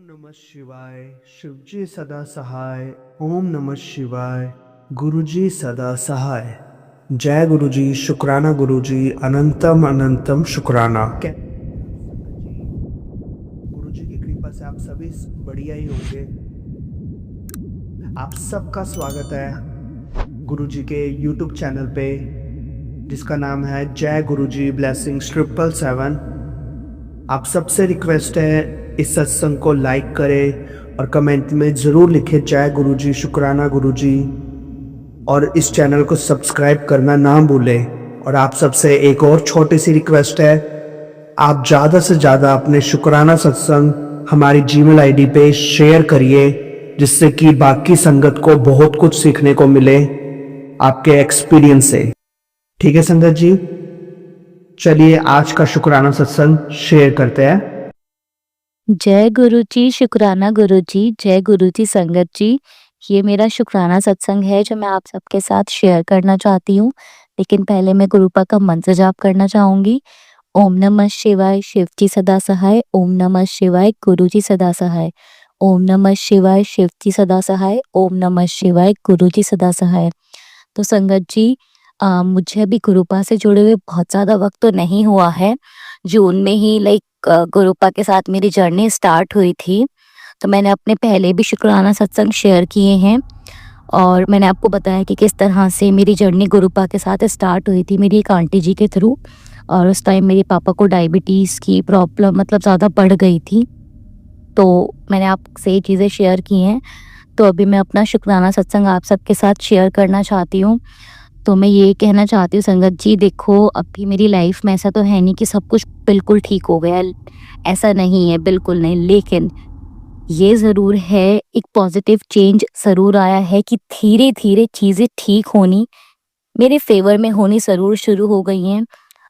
नमः शिवाय। शिवजी सदा सहाय। ओम नमः शिवाय। गुरुजी सदा सहाय। जय गुरुजी, शुक्राना गुरुजी, अनंतम अनंतम शुक्राना। गुरुजी की कृपा से आप सभी बढ़िया ही होंगे। आप सबका स्वागत है गुरुजी के YouTube चैनल पे, जिसका नाम है जय गुरुजी ब्लेसिंग्स 777। आप सबसे रिक्वेस्ट है इस सत्संग को लाइक करें और कमेंट में ज़रूर लिखें जय गुरुजी, शुक्राना गुरुजी, और इस चैनल को सब्सक्राइब करना ना भूलें। और आप सबसे एक और छोटी सी रिक्वेस्ट है, आप ज़्यादा से ज़्यादा अपने शुक्राना सत्संग हमारी जीमेल आईडी पे शेयर करिए, जिससे कि बाकी संगत को बहुत कुछ सीखने को मिले आपके एक्सपीरियंस से। ठीक है संगत जी, चलिए आज का शुक्राना सत्संग शेयर करते हैं। जय गुरु जी, शुक्राना गुरु जी, जय गुरु जी संगत जी। ये मेरा शुक्राना सत्संग है जो मैं आप सबके साथ शेयर करना चाहती हूँ। लेकिन पहले मैं गुरुपा का मंत्र जाप करना चाहूँगी। ओम नमः शिवाय, शिव जी सदा सहाय। ओम नमः शिवाय, गुरु जी सदा सहाय। ओम नमः शिवाय, शिव जी सदा सहाय। ओम नमः शिवाय, गुरु जी सदा सहाय। तो संगत जी, मुझे अभी गुरुपा से जुड़े हुए बहुत ज़्यादा वक्त तो नहीं हुआ है। जून में ही गुरुपा के साथ मेरी जर्नी स्टार्ट हुई थी। तो मैंने अपने पहले भी शुक्राना सत्संग शेयर किए हैं और मैंने आपको बताया कि किस तरह से मेरी जर्नी गुरुपा के साथ स्टार्ट हुई थी मेरी एक आंटी जी के थ्रू। और उस टाइम मेरे पापा को डायबिटीज़ की प्रॉब्लम ज़्यादा बढ़ गई थी। तो मैंने आपसे ये चीज़ें शेयर की हैं। तो अभी मैं अपना शुक्राना सत्संग आप सबके साथ शेयर करना चाहती हूँ। तो मैं ये कहना चाहती हूँ संगत जी, देखो अभी मेरी लाइफ में ऐसा तो है नहीं कि सब कुछ बिल्कुल ठीक हो गया, ऐसा नहीं है, बिल्कुल नहीं। लेकिन ये ज़रूर है, एक पॉजिटिव चेंज ज़रूर आया है कि धीरे धीरे चीज़ें ठीक होनी, मेरे फेवर में होनी ज़रूर शुरू हो गई हैं।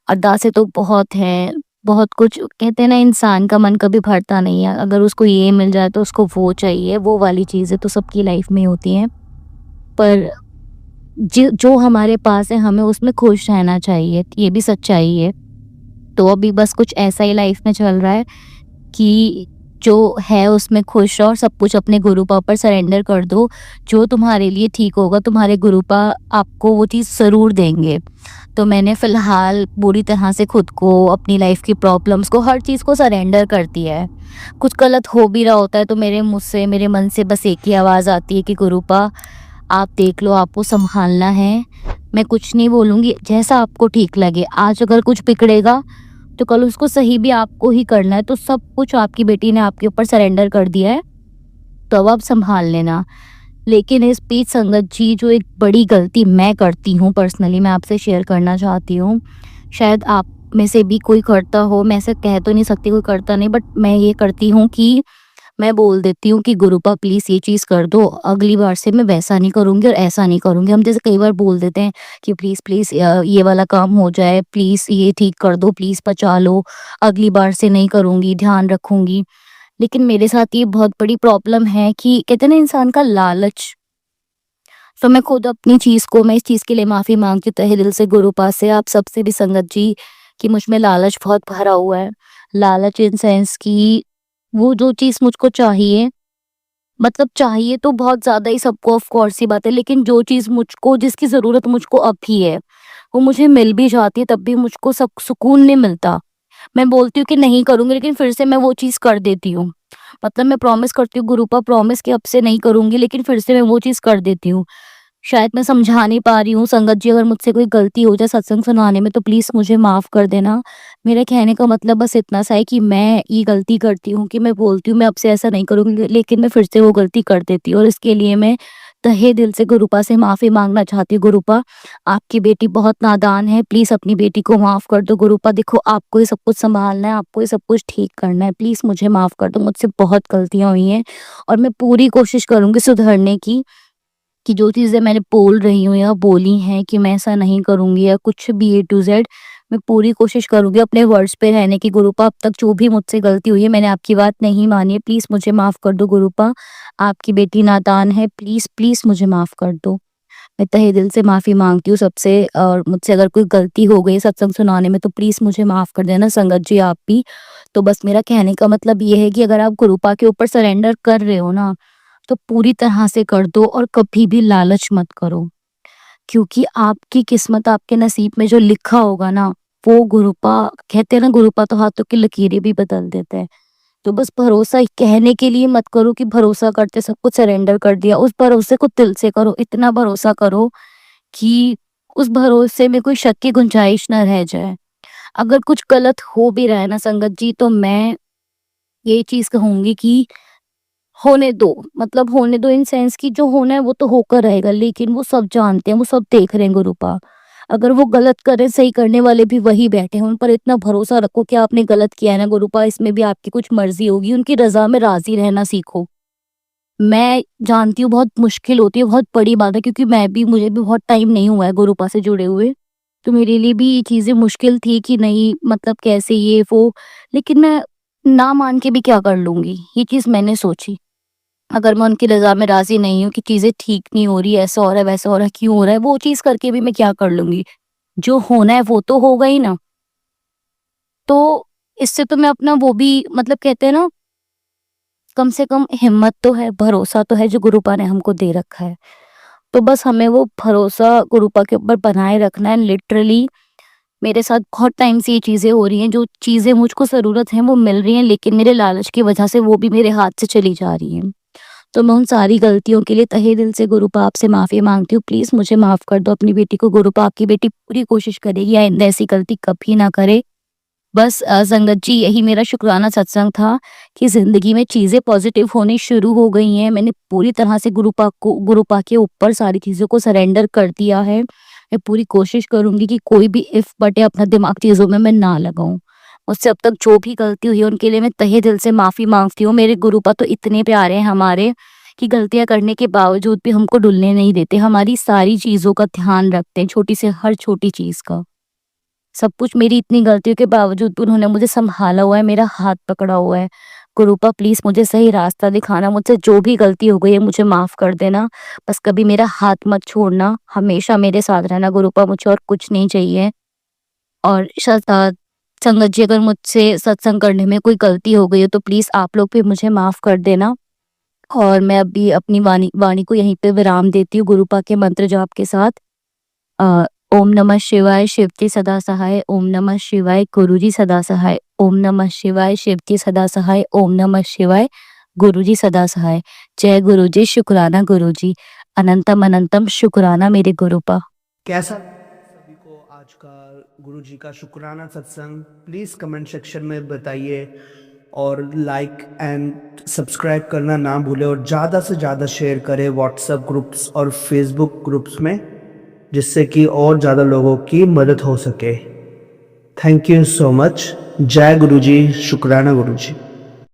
अरदासें तो बहुत हैं, बहुत कुछ कहते हैं ना, इंसान का मन कभी भरता नहीं है। अगर उसको ये मिल जाए तो उसको वो चाहिए, वो वाली चीज़ें तो सबकी लाइफ में होती हैं। पर जो हमारे पास है हमें उसमें खुश रहना चाहिए, ये भी सच्चाई है। तो अभी बस कुछ ऐसा ही लाइफ में चल रहा है कि जो है उसमें खुश रहो और सब कुछ अपने गुरुपा पर सरेंडर कर दो। जो तुम्हारे लिए ठीक होगा, तुम्हारे गुरुपा आपको वो चीज़ ज़रूर देंगे। तो मैंने फ़िलहाल बुरी तरह से खुद को, अपनी लाइफ की प्रॉब्लम्स को, हर चीज़ को सरेंडर कर दिया है। कुछ गलत हो भी रहा होता है तो मेरे मन से बस एक ही आवाज़ आती है कि गुरुपा आप देख लो, आपको संभालना है। मैं कुछ नहीं बोलूँगी, जैसा आपको ठीक लगे। आज अगर कुछ बिगड़ेगा तो कल उसको सही भी आपको ही करना है। तो सब कुछ आपकी बेटी ने आपके ऊपर सरेंडर कर दिया है, तो अब आप संभाल लेना। लेकिन इस बीच संगत जी, जो एक बड़ी गलती मैं करती हूँ पर्सनली, मैं आपसे शेयर करना चाहती हूँ। शायद आप में से भी कोई करता हो, मैं ऐसे कह तो नहीं सकती कोई करता नहीं, बट मैं ये करती हूँ कि मैं बोल देती हूँ कि गुरुपा प्लीज़ ये चीज़ कर दो, अगली बार से मैं वैसा नहीं करूँगी और ऐसा नहीं करूँगी। हम जैसे कई बार बोल देते हैं कि प्लीज़ प्लीज़ ये वाला काम हो जाए, प्लीज़ ये ठीक कर दो, प्लीज़ बचा लो, अगली बार से नहीं करूँगी, ध्यान रखूँगी। लेकिन मेरे साथ ये बहुत बड़ी प्रॉब्लम है कि कहते हैं ना, इंसान का लालच। तो मैं खुद अपनी चीज़ को, मैं इस चीज़ के लिए माफ़ी माँगती हूँ तहे दिल से गुरुपा से, आप सबसे भी संगत जी, कि मुझ में लालच बहुत भरा हुआ है। लालच इन सेंस कि वो जो चीज़ मुझको चाहिए, चाहिए तो बहुत ज़्यादा ही सबको, ऑफ कोर्स सी बात है। लेकिन जो चीज़ मुझको, जिसकी ज़रूरत मुझको अभी है, वो मुझे मिल भी जाती है, तब भी मुझको सुकून नहीं मिलता। मैं बोलती हूँ कि नहीं करूँगी, लेकिन फिर से मैं वो चीज़ कर देती हूँ। मैं प्रॉमिस करती हूँ गुरुपा, प्रॉमिस कि अब से नहीं करूँगी, लेकिन फिर से मैं वो चीज़ कर देती हूँ। शायद मैं समझा नहीं पा रही हूँ संगत जी, अगर मुझसे कोई गलती हो जाए सत्संग सुनाने में तो प्लीज़ मुझे माफ़ कर देना। मेरे कहने का मतलब बस इतना सा है कि मैं ये गलती करती हूँ कि मैं बोलती हूँ मैं अब से ऐसा नहीं करूँगी, लेकिन मैं फिर से वो गलती कर देती हूँ, और इसके लिए मैं तहे दिल से गुरुपा से माफ़ी माँगना चाहती हूँ। गुरुपा, आपकी बेटी बहुत नादान है, प्लीज़ अपनी बेटी को माफ़ कर दो। गुरुपा देखो, आपको ये सब कुछ सँभालना है, आपको ये सब कुछ ठीक करना है, प्लीज़ मुझे माफ़ कर दो। मुझसे बहुत गलतियाँ हुई हैं और मैं पूरी कोशिश करूँगी सुधरने की, कि जो चीज़ें मैंने बोल रही हूँ या बोली हैं कि मैं ऐसा नहीं करूँगी या कुछ भी ए टू ज़ेड, मैं पूरी कोशिश करूँगी अपने वर्ड्स पे रहने की। गुरुपा, अब तक जो भी मुझसे गलती हुई है, मैंने आपकी बात नहीं मानी है, प्लीज़ मुझे माफ़ कर दो गुरुपा। आपकी बेटी नादान है, प्लीज़ प्लीज़ मुझे माफ़ कर दो। मैं तहे दिल से माफ़ी माँगती हूँ सबसे, और मुझसे अगर कोई गलती हो गई सत्संग सुनाने में तो प्लीज़ मुझे माफ़ कर देना संगत जी, आप भी। तो बस मेरा कहने का मतलब ये है कि अगर आप गुरुपा के ऊपर सरेंडर कर रहे हो ना, तो पूरी तरह से कर दो और कभी भी लालच मत करो। क्योंकि आपकी किस्मत, आपके नसीब में जो लिखा होगा ना, वो गुरुपा, कहते हैं ना गुरुपा तो हाथों की लकीरें भी बदल देता है। तो बस भरोसा कहने के लिए मत करो कि भरोसा करते सब कुछ सरेंडर कर दिया। उस भरोसे को दिल से करो, इतना भरोसा करो कि उस भरोसे में कोई शक की गुंजाइश ना रह जाए। अगर कुछ गलत हो भी रहा है ना संगत जी, तो मैं ये चीज़ कहूँगी कि होने दो। मतलब होने दो इन सेंस कि जो होना है वो तो होकर रहेगा, लेकिन वो सब जानते हैं, वो सब देख रहे हैं गुरुपा। अगर वो गलत कर रहे हैं, सही करने वाले भी वही बैठे हैं। उन पर इतना भरोसा रखो कि आपने गलत किया है ना गुरुपा, इसमें भी आपकी कुछ मर्ज़ी होगी। उनकी रज़ा में राज़ी रहना सीखो। मैं जानती हूँ बहुत मुश्किल होती है, बहुत बड़ी बात है, क्योंकि मुझे भी बहुत टाइम नहीं हुआ है गुरुपा से जुड़े हुए। तो मेरे लिए भी ये चीज़ें मुश्किल थी कि नहीं, मतलब कैसे ये वो, लेकिन मैं ना मान के भी क्या कर लूँगी, ये चीज़ मैंने सोची। अगर मैं उनकी रज़ा में राज़ी नहीं हूँ कि चीज़ें ठीक नहीं हो रही, ऐसा हो रहा है, वैसा हो रहा है, क्यों हो रहा है, वो चीज़ करके भी मैं क्या कर लूँगी? जो होना है वो तो होगा ही ना। तो इससे तो मैं अपना वो भी, मतलब कहते हैं ना, कम से कम हिम्मत तो है, भरोसा तो है जो गुरुपा ने हमको दे रखा है। तो बस हमें वो भरोसा गुरुपा के ऊपर बनाए रखना है। लिटरली मेरे साथ बहुत टाइम से ये चीज़ें हो रही हैं, जो चीज़ें मुझको ज़रूरत है वो मिल रही हैं, लेकिन मेरे लालच की वजह से वो भी मेरे हाथ से चली जा रही हैं। तो मैं उन सारी गलतियों के लिए तहे दिल से गुरुपा आपसे माफ़ी माँगती हूँ। प्लीज़ मुझे माफ़ कर दो अपनी बेटी को। गुरुपा, आपकी बेटी पूरी कोशिश करेगी आइंदा ऐसी गलती कभी ना करे। बस संगत जी, यही मेरा शुक्राना सत्संग था कि ज़िंदगी में चीज़ें पॉज़िटिव होनी शुरू हो गई हैं। मैंने पूरी तरह से गुरुपा के ऊपर सारी चीज़ों को सरेंडर कर दिया है। मैं पूरी कोशिश करूँगी कि कोई भी इफ़ बटे अपना दिमाग चीज़ों में मैं ना लगाऊँ। मुझसे अब तक जो भी गलती हुई है उनके लिए मैं तहे दिल से माफ़ी माँगती हूँ। मेरे गुरुपा तो इतने प्यारे हैं हमारे कि गलतियाँ करने के बावजूद भी हमको डुलने नहीं देते। हमारी सारी चीज़ों का ध्यान रखते हैं, छोटी से हर छोटी चीज़ का। सब कुछ, मेरी इतनी गलतियों के बावजूद भी उन्होंने मुझे सँभाला हुआ है, मेरा हाथ पकड़ा हुआ है। गुरुपा, प्लीज़ मुझे सही रास्ता दिखाना, मुझसे जो भी गलती हो गई है मुझे माफ़ कर देना। बस कभी मेरा हाथ मत छोड़ना, हमेशा मेरे साथ रहना गुरुपा, मुझे और कुछ नहीं चाहिए। और संगत जी, अगर मुझसे सत्संग करने में कोई गलती हो गई हो तो प्लीज़ आप लोग भी मुझे माफ़ कर देना। और मैं अभी अपनी वाणी वाणी को यहीं पे विराम देती हूँ गुरुपा के मंत्र जाप के साथ। अ, ओम नमः शिवाय, शिवजी सदा सहाय। ओम नमः शिवाय, गुरुजी सदा सहाय। ओम नमः शिवाय, शिवजी सदा सहाय। ओम नमः शिवाय, गुरुजी सदा सहाय। जय गुरुजी, शुक्राना गुरुजी, अनंतम अनंतम शुक्राना मेरे गुरुपा। कैसा लगा सभी को आज का गुरुजी का शुक्राना सत्संग? प्लीज़ कमेंट सेक्शन में बताइए और लाइक एंड सब्सक्राइब करना ना भूलें और ज़्यादा से ज़्यादा शेयर करें व्हाट्सएप ग्रुप्स और फेसबुक ग्रुप्स में, जिससे कि और ज़्यादा लोगों की मदद हो सके। Thank you so much. जय गुरुजी, शुक्राना गुरुजी।